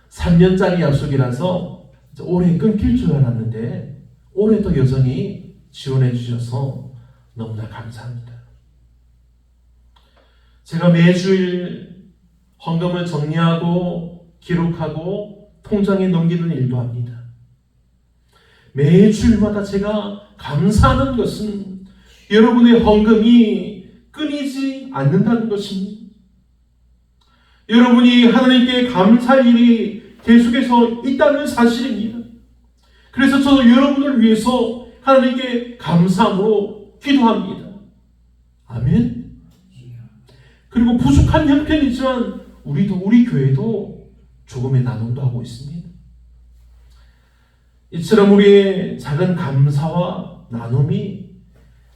3년짜리 약속이라서 올해 끊길 줄 알았는데 올해도 여전히 지원해 주셔서 너무나 감사합니다. 제가 매주일 헌금을 정리하고 기록하고 통장에 넘기는 일도 합니다. 매주일마다 제가 감사하는 것은 여러분의 헌금이 끊이지 않는다는 것입니다. 여러분이 하나님께 감사할 일이 계속해서 있다는 사실입니다. 그래서 저도 여러분을 위해서 하나님께 감사함으로 기도합니다. 아멘. 그리고 부족한 형편이지만 우리 교회도 조금의 나눔도 하고 있습니다. 이처럼 우리의 작은 감사와 나눔이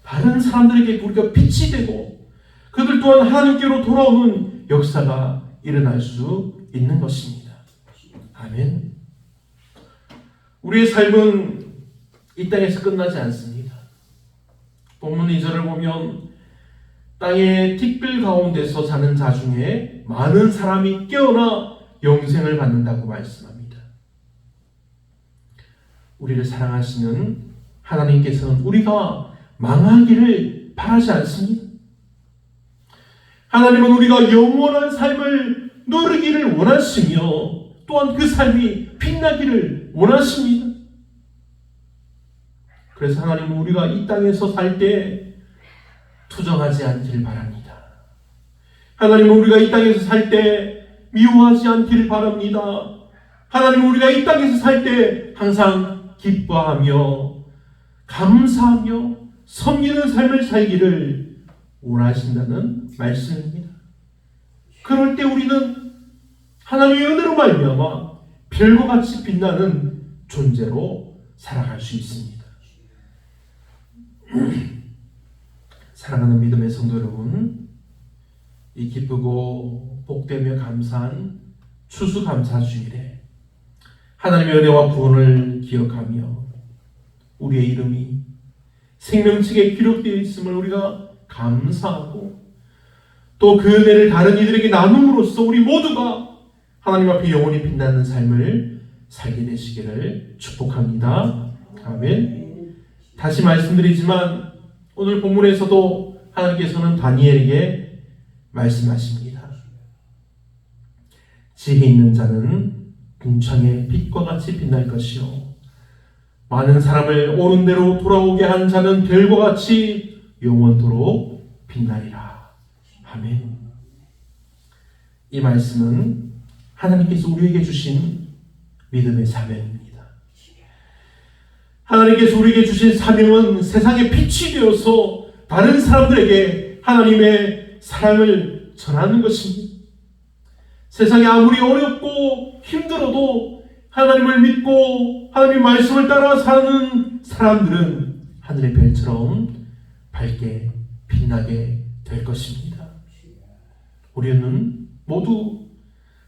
다른 사람들에게 우리가 빛이 되고 그들 또한 하나님께로 돌아오는 역사가 일어날 수 있는 것입니다. 아멘. 우리의 삶은 이 땅에서 끝나지 않습니다. 본문 2절을 보면 땅의 틱빌 가운데서 사는 자 중에 많은 사람이 깨어나 영생을 받는다고 말씀합니다. 우리를 사랑하시는 하나님께서는 우리가 망하기를 바라지 않습니다. 하나님은 우리가 영원한 삶을 누리기를 원하시며 또한 그 삶이 빛나기를 원하십니다. 그래서 하나님은 우리가 이 땅에서 살 때 투정하지 않기를 바랍니다. 하나님은 우리가 이 땅에서 살 때 미워하지 않기를 바랍니다. 하나님은 우리가 이 땅에서 살 때 항상 기뻐하며 감사하며 섬기는 삶을 살기를 원하신다는 말씀입니다. 그럴 때 우리는 하나님의 은혜로 말미암아 별과 같이 빛나는 존재로 살아갈 수 있습니다. 사랑하는 믿음의 성도 여러분, 이 기쁘고 복되며 감사한 추수감사주일에 하나님의 은혜와 구원을 기억하며 우리의 이름이 생명책에 기록되어 있음을 우리가 감사하고 또 그 은혜를 다른 이들에게 나눔으로써 우리 모두가 하나님 앞에 영원히 빛나는 삶을 살게 되시기를 축복합니다. 아멘. 다시 말씀드리지만 오늘 본문에서도 하나님께서는 다니엘에게 말씀하십니다. 지혜 있는 자는 궁창의 빛과 같이 빛날 것이요 많은 사람을 옳은 대로 돌아오게 한 자는 별과 같이 영원토록 빛나리라. 아멘. 이 말씀은 하나님께서 우리에게 주신 믿음의 사명입니다. 하나님께서 우리에게 주신 사명은 세상의 빛이 되어서 다른 사람들에게 하나님의 사랑을 전하는 것입니다. 세상이 아무리 어렵고 힘들어도 하나님을 믿고 하나님의 말씀을 따라 사는 사람들은 하늘의 별처럼 밝게 빛나게 될 것입니다. 우리는 모두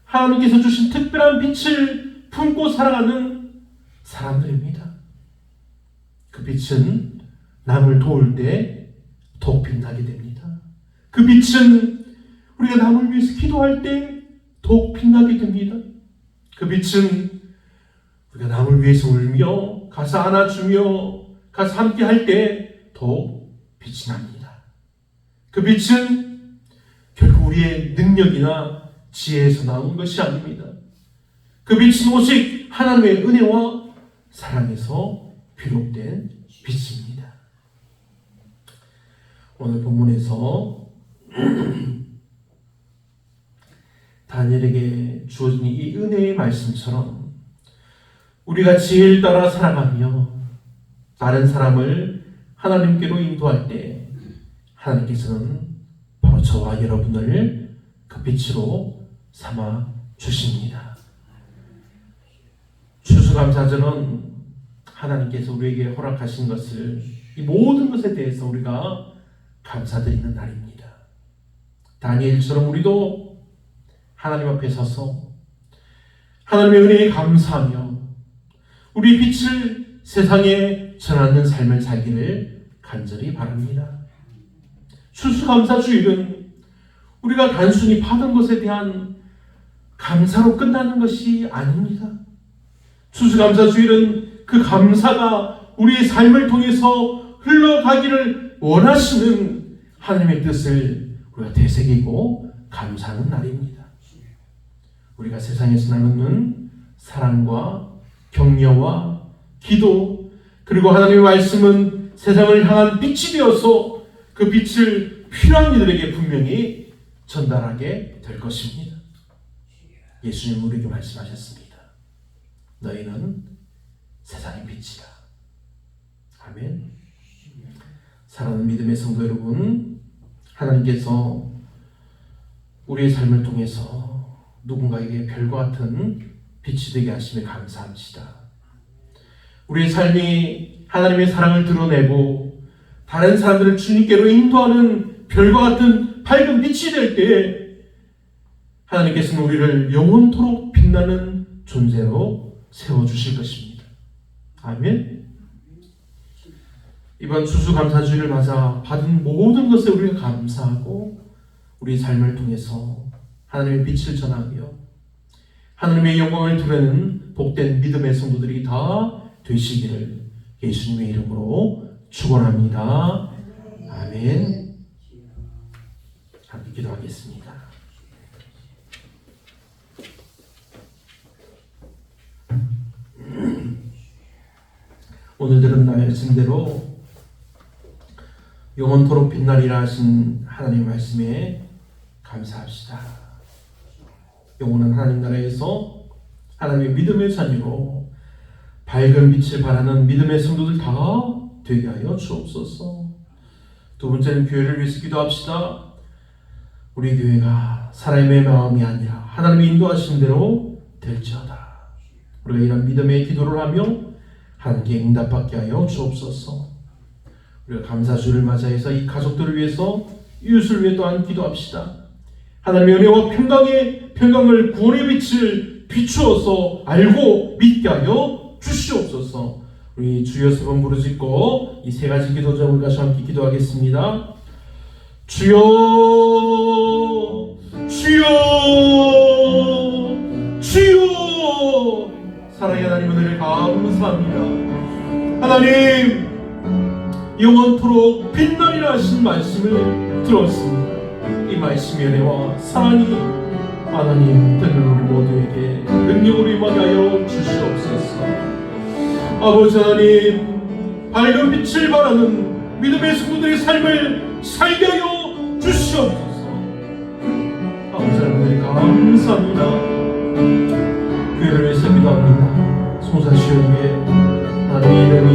하나님께서 주신 특별한 빛을 품고 살아가는 사람들입니다. 그 빛은 남을 도울 때 더욱 빛나게 됩니다. 그 빛은 우리가 남을 위해서 기도할 때 더욱 빛나게 됩니다. 그 빛은 우리가 남을 위해서 울며 가서 안아주며 가서 함께 할 때 더욱 빛이 납니다. 그 빛은 결국 우리의 능력이나 지혜에서 나온 것이 아닙니다. 그 빛은 오직 하나님의 은혜와 사랑에서 비롯된 빛입니다. 오늘 본문에서 다니엘에게 주어진 이 은혜의 말씀처럼 우리가 지혜를 따라 살아가며 다른 사람을 하나님께로 인도할 때 하나님께서는 바로 저와 여러분을 그 빛으로 삼아 주십니다. 추수감사절은 하나님께서 우리에게 허락하신 것을 이 모든 것에 대해서 우리가 감사드리는 날입니다. 다니엘처럼 우리도 하나님 앞에 서서 하나님의 은혜에 감사하며 우리 빛을 세상에 전하는 삶을 살기를 간절히 바랍니다. 추수감사주일은 우리가 단순히 받은 것에 대한 감사로 끝나는 것이 아닙니다. 추수감사주일은 그 감사가 우리의 삶을 통해서 흘러가기를 원하시는 하나님의 뜻을 우리가 되새기고 감사하는 날입니다. 우리가 세상에서 나누는 사랑과 격려와 기도, 그리고 하나님의 말씀은 세상을 향한 빛이 되어서 그 빛을 필요한 이들에게 분명히 전달하게 될 것입니다. 예수님 우리에게 말씀하셨습니다. 너희는 세상의 빛이라. 아멘. 사랑하는 믿음의 성도 여러분, 하나님께서 우리의 삶을 통해서 누군가에게 별과 같은 빛이 되게 하심에 감사합시다. 우리의 삶이 하나님의 사랑을 드러내고 다른 사람들을 주님께로 인도하는 별과 같은 밝은 빛이 될 때에 하나님께서는 우리를 영원토록 빛나는 존재로 세워주실 것입니다. 아멘. 이번 추수감사주일을 맞아 받은 모든 것에 우리가 감사하고 우리 삶을 통해서 하나님의 빛을 전하며 하나님의 영광을 드러내는 복된 믿음의 성도들이 다 되시기를 예수님의 이름으로 축원합니다. 아멘. 함께 기도하겠습니다. 오늘 들은 말씀대로 영원토록 빛나리라 하신 하나님의 말씀에 감사합시다. 영원한 하나님 나라에서 하나님의 믿음의 자녀로 밝은 빛을 발하는 믿음의 성도들 다 되게 하여 주옵소서. 두 번째는 교회를 위해서 기도합시다. 우리 교회가 사람의 마음이 아니라 하나님의 인도하신 대로 될지어다. 우리가 이런 믿음의 기도를 하며 하나님께 응답받게 하여 주옵소서. 우리가 감사주를 맞이해서 이 가족들을 위해서 이웃을 위해 또한 기도합시다. 하나님의 은혜와 평강을 구원의 빛을 비추어서 알고 믿게 하여 주시옵소서. 우리 주여 세 번 부르짖고 이 세 가지 기도 제목을 다시 함께 기도하겠습니다. 주여, 주여, 주여. 사랑의 하나님 은혜를 감사합니다. 하나님 영원토록 빛나리라 하신 말씀을 들었습니다. 이 말씀의 은혜와 사랑이 하나님 듣는 우리 모두에게 능력으로 임하게 하여 주시옵소서. 아버지 하나님, 밝은 빛을 바라는 믿음의 성도들의 삶을 살게 하여 주시옵소서. 아버지 하나님 감사합니다. 교회를 위해서 기도합니다. 송사시를 위해 하나님의 이름이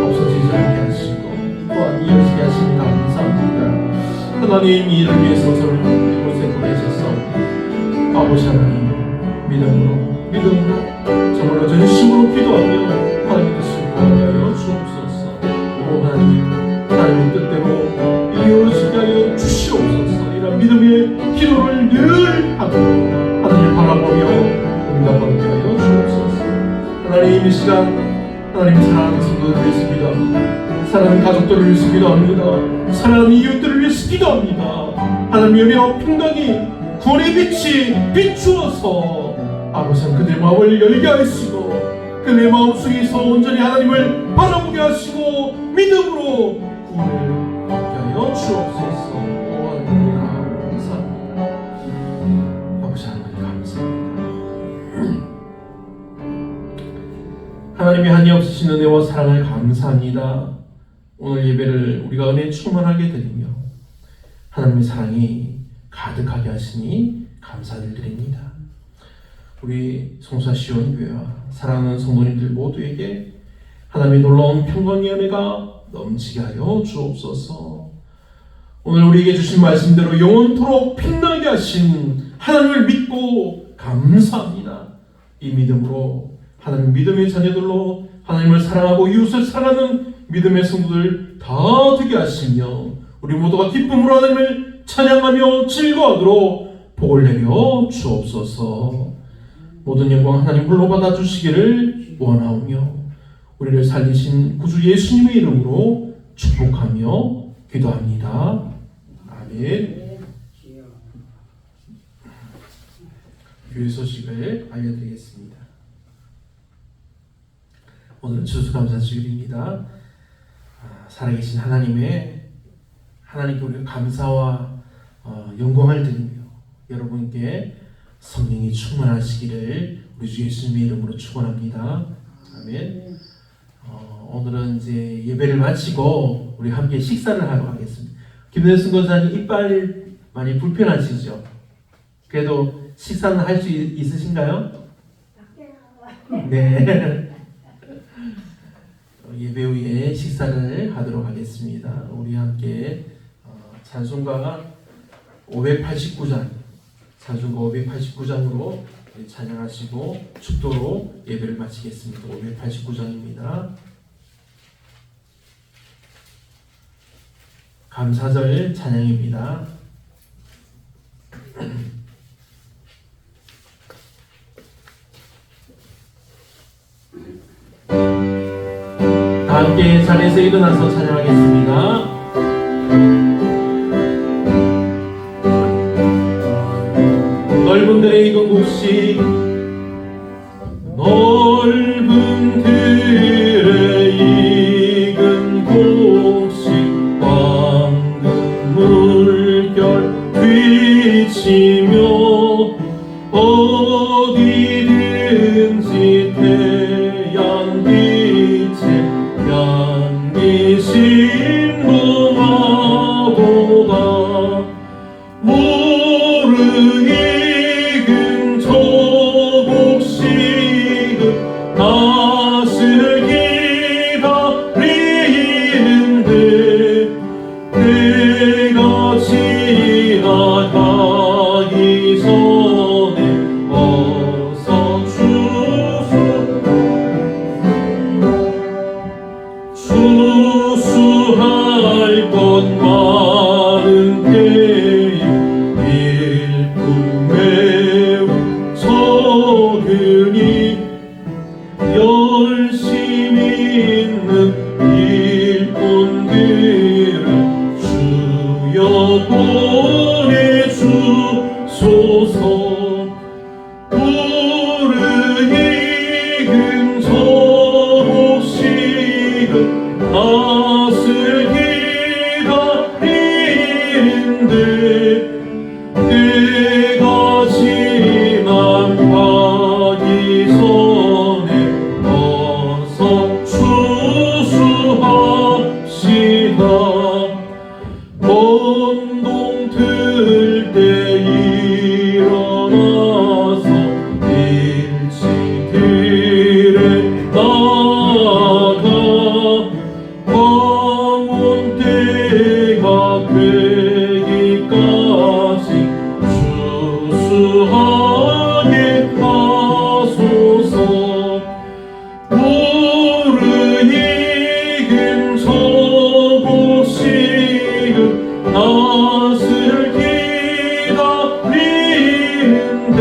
없어지지 않게 하시고 또한 이어지게 하시니 감사합니다. 하나님 이 일을 위해서 저를 이곳에 보내셔서 아버지 하나님 믿음으로 정말로 전심으로 기도하며 하나님의 뜻을 구하게 하여 주옵소서. 오 하나님의 뜻대로 이루어지게 하여 주시옵소서. 이런 믿음의 기도를 늘 하고 하나님을 바라보며 응답받게 하여 주옵소서. 하나님 이 시간 하나님 사랑하는 성도들을 위해서 기도합니다. 사랑하는 가족들을 위해서 기도합니다. 사랑하는 이웃들을 위해서 기도합니다. 하나님의 은혜와 평강이 구원의 빛이 비추어서 아버지 그들의 마음을 열게 하시고 그들의 마음속에서 온전히 하나님을 바라보게 하시고 믿음으로 구원을 받게 하여 주옵소서. 하나님 감사합니다. 아버지 하나님 감사합니다. 하나님의 한이 없으신 은혜와 사랑을 감사합니다. 오늘 예배를 우리가 은혜 충만하게 드리며 하나님의 사랑이 가득하게 하시니 감사를 드립니다. 우리 송사시온교회와 사랑하는 성도님들 모두에게 하나님의 놀라운 평강의 은혜가 넘치게 하여 주옵소서. 오늘 우리에게 주신 말씀대로 영원토록 빛나게 하신 하나님을 믿고 감사합니다. 이 믿음으로 하나님 믿음의 자녀들로 하나님을 사랑하고 이웃을 사랑하는 믿음의 성도들 다 되게 하시며 우리 모두가 기쁨으로 하나님을 찬양하며 즐거워하도록 복을 내려 주옵소서. 모든 영광 하나님 홀로 받아주시기를 원하오며 우리를 살리신 구주 예수님의 이름으로 축복하며 기도합니다. 아멘. 교회 소식을 알려드리겠습니다. 오늘은 추수감사주일입니다. 살아계신 하나님께 우리가 감사와 영광을 드리며 여러분께 성령이 충만하시기를 우리 주 예수님의 이름으로 축원합니다. 아멘. 오늘은 이제 예배를 마치고 우리 함께 식사를 하러 가겠습니다. 김대순 권사님 이빨 많이 불편하시죠? 그래도 식사는 할 수 있으신가요? 네. 예배 후에 식사를 하도록 하겠습니다. 우리 함께 찬송가 589장, 찬송가 589장으로 찬양하시고 축도로 예배를 마치겠습니다. 589장입니다. 감사절 찬양입니다. 다 함께 자리에서 일어나서 찬양하겠습니다. 넓은 들의 익은 곡식, 넓은 들의 익은 곡식, 황금 물결 비치며 어디든지 태양 빛에 향기신 동화보다 모르익은 저 곡식은 낯을 기다리는데 내가 지나가기 전에 어서 추수할 것 많은 때에 일꾼 매우 적으니 열심히 있는 일꾼들을 주여 보내주소서. 모르익은 저 곡식은 낯을 기다리는데 내가 지나가기 전에 어서 추수합시다. 먼동 틀 때 일어나서 일찍 들에 나가 황혼 때가 되기까지 추수하게 하소서. 모르익은 저 곡식은 낯을 기다리는데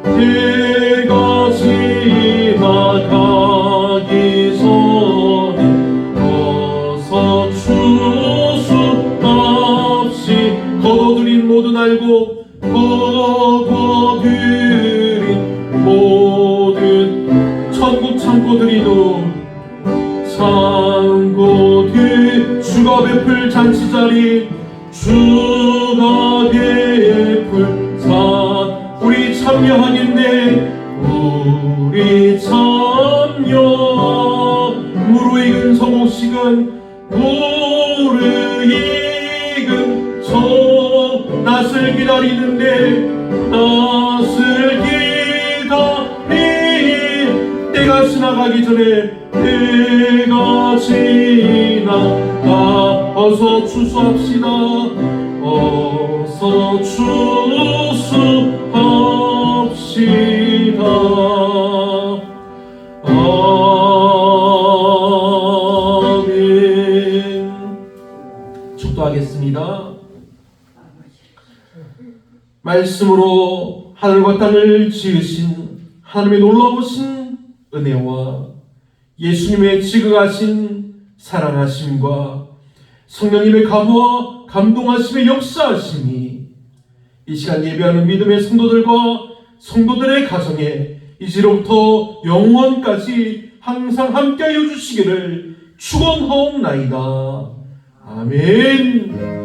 내가 지나가기 전에 어서 추수합시. 거둬들인 모든 알고 거둬들인 모든 천국 창고들이도 창고들 주가 베풀 잔치자리 주가 베풀 잔 우리 참여하겠네. 우리 참여. 무르익은 저 곡식은 무르익은 저 낯을 기다리는데 낯을 기다리 때가 지나가기 전에 때가 지나가 어서 추수합시다. 어서 추수합시다. 아멘. 축도하겠습니다. 말씀으로 하늘과 땅을 지으신 하나님의 놀라우신 은혜와 예수님의 지극하신 사랑하심과 성령님의 감화와 감동하심의 역사하심이 이 시간 예배하는 믿음의 성도들과 성도들의 가정에 이제로부터 영원까지 항상 함께하여 주시기를 축원하옵나이다. 아멘.